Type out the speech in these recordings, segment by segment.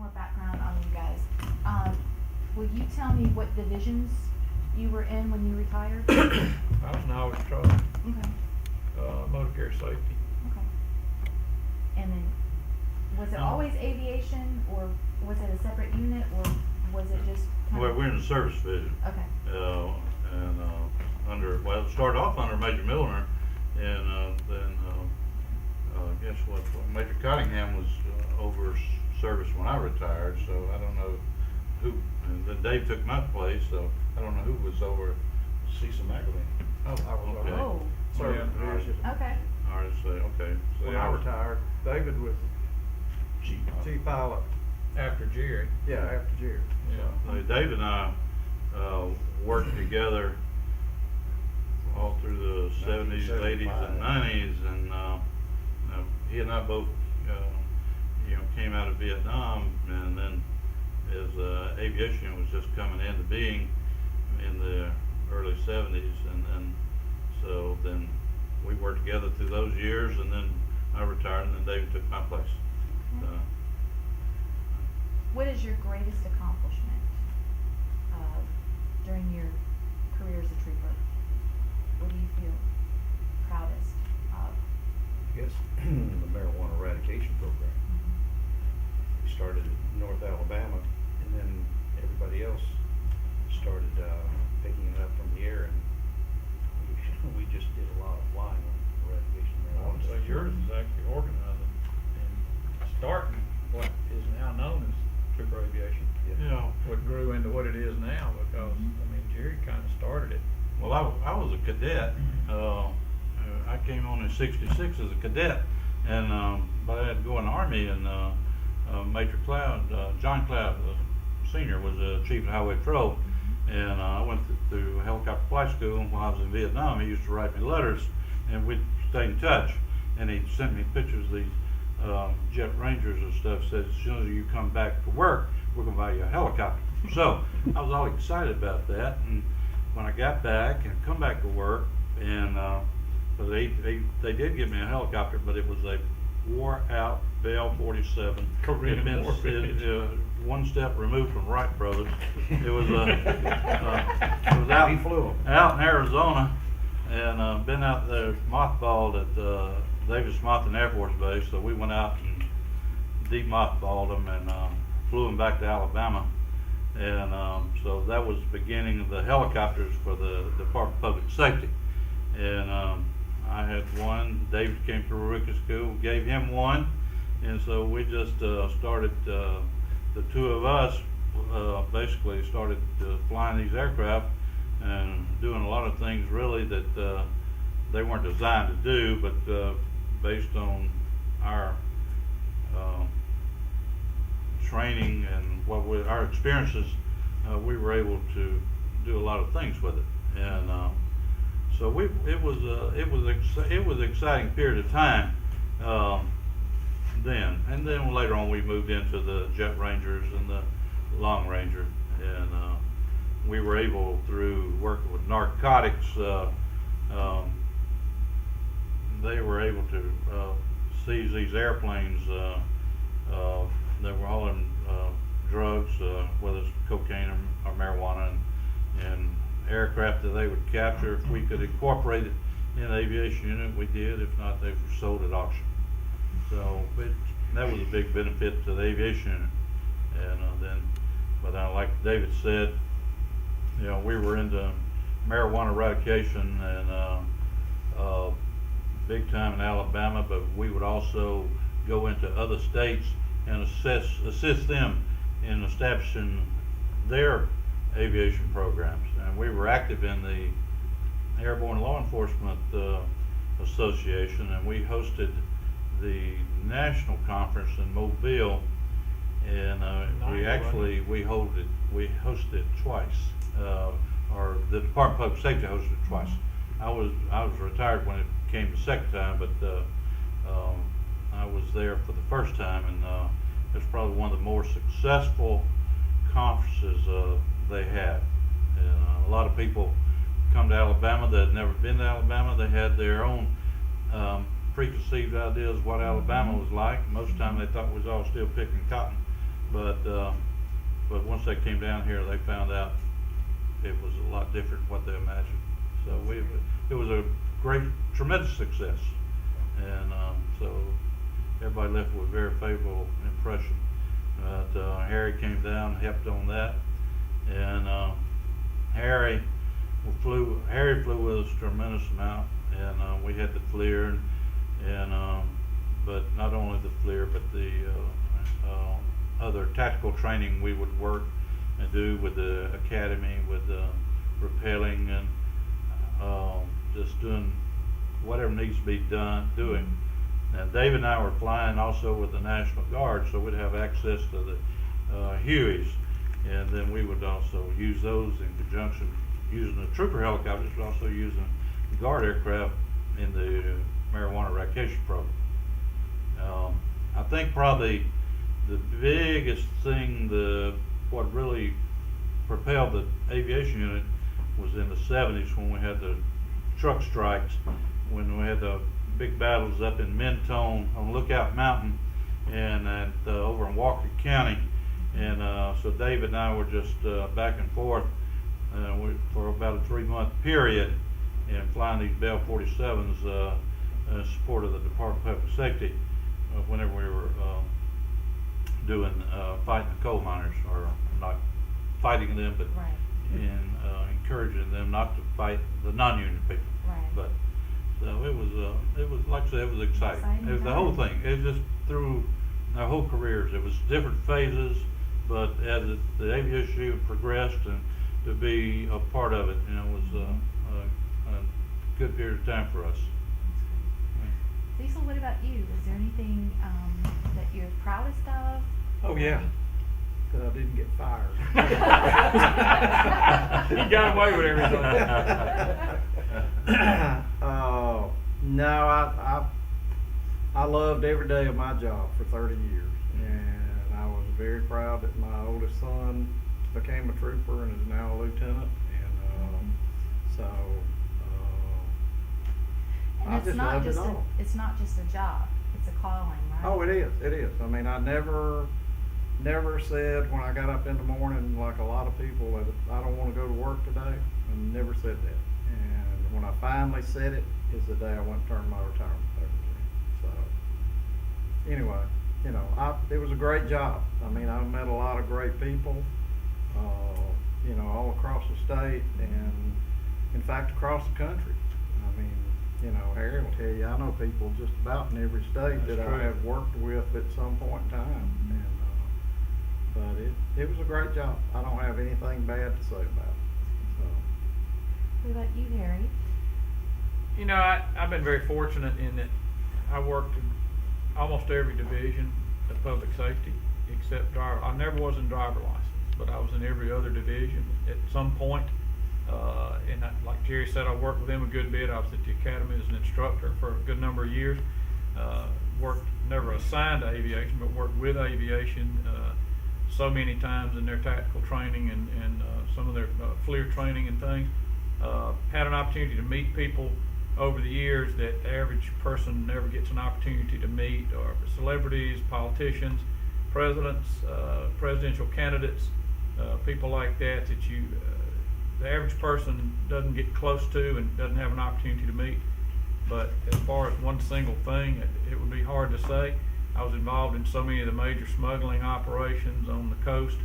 more background on you guys. Will you tell me what divisions you were in when you retired? I was in Howard Patrol, Okay. motor carrier safety. Okay. And then, was it always aviation, or was it a separate unit, or was it just kind Well, of? we're in the service division. Okay. It started off under Major Milner, and then guess what? Major Cottingham was over service when I retired, so I don't know who. And then Dave took my place, so I don't know who was over Cecil McElveen. I was Okay. Oh. service Yeah. division. Okay. All right, so okay. So When I retired, David was chief pilot. After Jerry. Yeah, after Jerry. Yeah. Dave and I worked together all through the 70s, 80s, and 90s, and he and I both, came out of Vietnam, and then as aviation was just coming into being in the early 70s, and then we worked together through those years, and then I retired, and then David took my place. What is your greatest accomplishment during your career as a trooper? What do you feel proudest of? I guess the marijuana eradication program. We started in North Alabama, and then everybody else started picking it up from here, and we just did a lot of flying on eradication of I marijuana. would say yours is actually organizing and starting what is now known as trooper aviation. Yeah. What grew into what it is now, because, Jerry kind of started it. Well, I was a cadet. I came on in '66 as a cadet, and but I had to go in the Army, and Major Cloud, John Cloud, Senior, was Chief of Highway Patrol, and I went through helicopter flight school. While I was in Vietnam, he used to write me letters, and we'd stay in touch, and he sent me pictures of these jet Rangers and stuff. Said, as soon as you come back to work, we're gonna buy you a helicopter. So I was all excited about that, and when I got back and come back to work, and so they did give me a helicopter, but it was a wore out Bell 47. Korean It'd been War. one step removed from Wright Brothers. It was out, We flew 'em. out in Arizona, and been out there mothballed at Davis-Monthan Air Force Base. So we went out and deep mothballed them, and flew them back to Alabama. And so that was the beginning of the helicopters for the Department of Public Safety. And I had one. David came through Rookie School, gave him one, and so we just started. The two of us basically started flying these aircraft and doing a lot of things really that they weren't designed to do, but based on our training and our experiences, we were able to do a lot of things with it, and so it was an exciting period of time then, and then later on we moved into the Jet Rangers and the Long Ranger, and we were able, through working with narcotics, they were able to seize these airplanes that were hauling drugs, whether it's cocaine or marijuana, and aircraft that they would capture. If we could incorporate it in an aviation unit, we did. If not, they were sold at auction. So that was a big benefit to the aviation unit. And but like David said, we were into marijuana eradication and big time in Alabama, but we would also go into other states and assist them in establishing their aviation programs. And we were active in the Airborne Law Enforcement Association, and we hosted the national conference in Mobile, and we hosted it twice, or the Department of Public Safety hosted it twice. I was retired when it came the second time, but I was there for the first time, and it's probably one of the more successful conferences they had. And a lot of people come to Alabama that had never been to Alabama. They had their own preconceived ideas of what Alabama was like. Most of the time they thought we was all still picking cotton, but once they came down here, they found out it was a lot different what they imagined. So it was a great, tremendous success, and so everybody left with a very favorable impression. But Harry came down, helped on that, and Harry flew with us a tremendous amount, and we had the FLIR, and but not only the FLIR, but the other tactical training we would work and do with the academy, with rappelling, and just doing whatever needs to be doing. Now, Dave and I were flying also with the National Guard, so we'd have access to the Hueys, and then we would also use those in conjunction, using the trooper helicopters, but also using the Guard aircraft in the marijuana eradication program. I think probably the biggest thing, what really propelled the aviation unit was in the 70s when we had the truck strikes, when we had the big battles up in Mentone on Lookout Mountain and over in Walker County, and so David and I were just back and forth for about a 3-month period, and flying these Bell 47s in support of the Department of Public Safety whenever we were doing fighting the coal miners, or not fighting them, but Right. in encouraging them not to fight the non-union people. Right. But so it was like I said, it was exciting. It was the whole thing. It was just through our whole careers. It was different phases, but as the aviation unit progressed, and to be a part of it, was a good period of time for us. Cecil, what about you? Is there anything that you're proudest of? Oh, yeah. That I didn't get fired. He got away with everything. No, I loved every day of my job for 30 years, and I was very proud that my oldest son became a trooper and is now a lieutenant, and so And I it's just not loved it just all. it's not just a job; it's a calling, right? Oh, it is. I mean, I never said when I got up in the morning, like a lot of people, that I don't want to go to work today. I never said that. And when I finally said it, is the day I went and turned my retirement papers in. So, anyway, it was a great job. I mean, I met a lot of great people, all across the state, and in fact, across the country. I mean, Harry will tell you, I know people just about in every state That's that true. I have worked with at some point in time. And, but it was a great job. I don't have anything bad to say about it. What about you, Harry? I've been very fortunate in that I worked in almost every division of public safety except driver. I never was in driver license, but I was in every other division at some point. And like Jerry said, I worked with him a good bit. I was at the academy as an instructor for a good number of years. Worked, never assigned to aviation, but worked with aviation so many times in their tactical training and some of their FLIR training and things. Had an opportunity to meet people over the years that the average person never gets an opportunity to meet, or celebrities, politicians, presidents, presidential candidates, people like that the average person doesn't get close to and doesn't have an opportunity to meet. But as far as one single thing, it would be hard to say. I was involved in so many of the major smuggling operations on the coast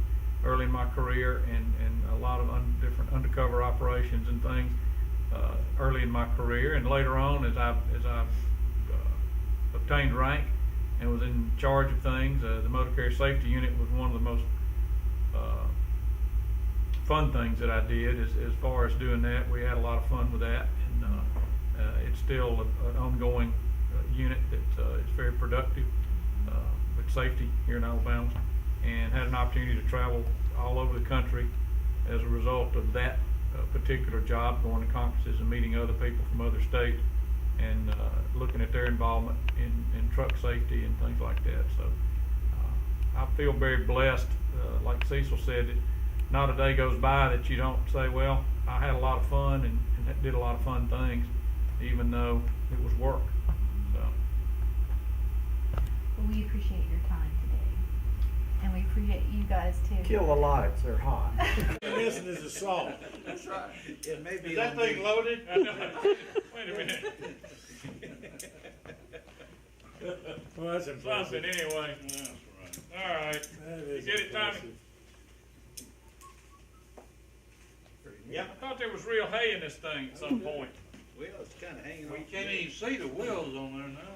early in my career, and a lot of different undercover operations and things early in my career. And later on, as I obtained rank and was in charge of things, the motor carrier safety unit was one of the most fun things that I did. As far as doing that, we had a lot of fun with that, and it's still an ongoing unit that is very productive with safety here in Alabama, and had an opportunity to travel all over the country as a result of that particular job, going to conferences and meeting other people from other states, and looking at their involvement in truck safety and things like that. So I feel very blessed. Like Cecil said, not a day goes by that you don't say, well, I had a lot of fun and did a lot of fun things, even though it was work. So. Well, we appreciate your time today, and we appreciate you guys too. Kill the lights, they're hot. Missing is a salt. That's right. It may be Is that on thing me. loaded? Wait a minute. Well, that's impressive. Something anyway. That's right. All right. That You is get it, Tommy? impressive. Yep. I thought there was real hay in this thing at some point. Well, it's kinda hanging on. We can't even see the wheels on there now.